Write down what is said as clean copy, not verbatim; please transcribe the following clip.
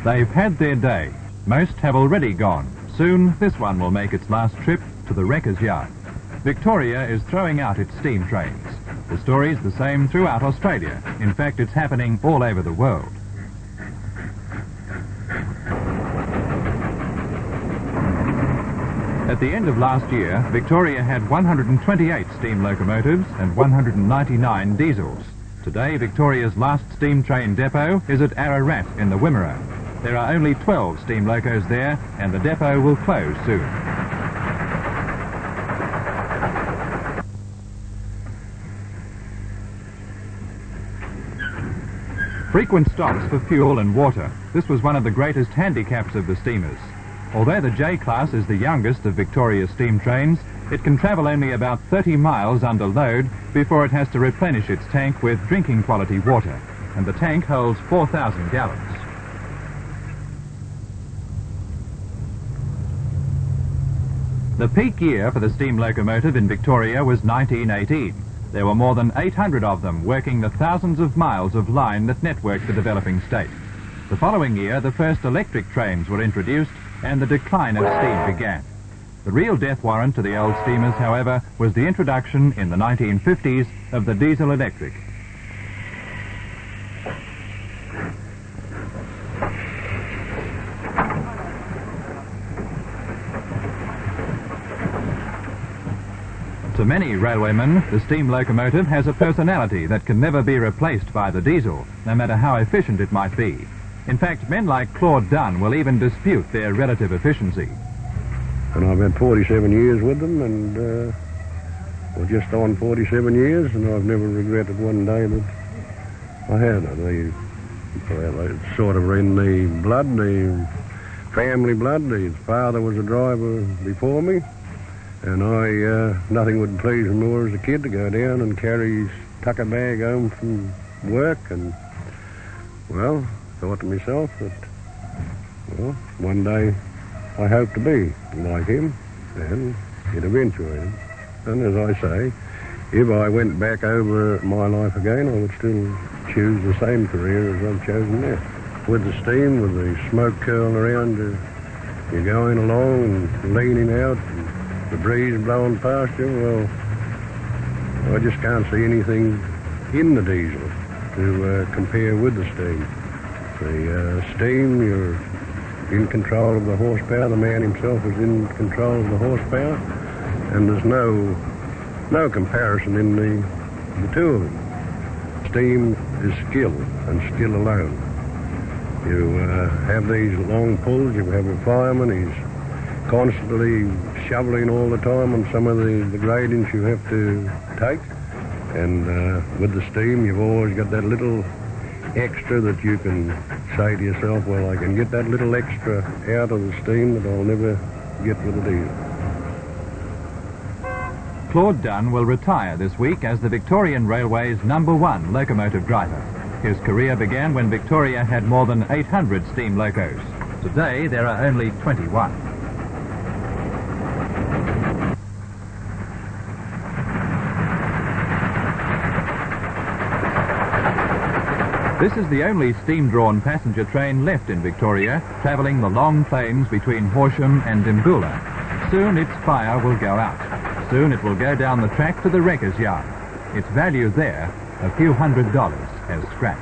They've had their day. Most have already gone. Soon, this one will make its last trip to the wrecker's yard. Victoria is throwing out its steam trains. The story's the same throughout Australia. In fact, it's happening all over the world. At the end of last year, Victoria had 128 steam locomotives and 199 diesels. Today, Victoria's last steam train depot is at Ararat in the Wimmera. There are only 12 steam locos there, and the depot will close soon. Frequent stops for fuel and water. This was one of the greatest handicaps of the steamers. Although the J-class is the youngest of Victoria's steam trains, it can travel only about 30 miles under load before it has to replenish its tank with drinking quality water, and the tank holds 4,000 gallons. The peak year for the steam locomotive in Victoria was 1918. There were more than 800 of them working the thousands of miles of line that networked the developing state. The following year, the first electric trains were introduced and the decline of steam began. The real death warrant to the old steamers, however, was the introduction in the 1950s of the diesel-electric. To many railwaymen, the steam locomotive has a personality that can never be replaced by the diesel, no matter how efficient it might be. In fact, men like Claude Dunn will even dispute their relative efficiency. And I've had 47 years with them, and well, just on 47 years, and I've never regretted one day that I had it. It's sort of in the blood, the family blood. His father was a driver before me, and nothing would please me more as a kid to go down and carry his tucker bag home from work, and, well, thought to myself that, well, one day I hope to be like him, and it eventuated. And as I say, if I went back over my life again, I would still choose the same career as I've chosen now. With the steam, with the smoke curling around, you're going along and leaning out, and the breeze blowing past you, well, I just can't see anything in the diesel to compare with the steam. The steam, you're in control of the horsepower. The man himself is in control of the horsepower, and there's no comparison in the two of them. Steam is skill, and skill alone. You have these long pulls. You have a fireman. He's constantly shoveling all the time on some of the gradients you have to take, and with the steam, you've always got that little extra that you can say to yourself, well, I can get that little extra out of the steam that I'll never get with the diesel. Claude Dunn will retire this week as the Victorian Railway's #1 locomotive driver. His career began when Victoria had more than 800 steam locos. Today, there are only 21. This is the only steam-drawn passenger train left in Victoria, travelling the long plains between Horsham and Dimboola. Soon its fire will go out. Soon it will go down the track to the wrecker's yard. Its value there, a few $100 as scrap.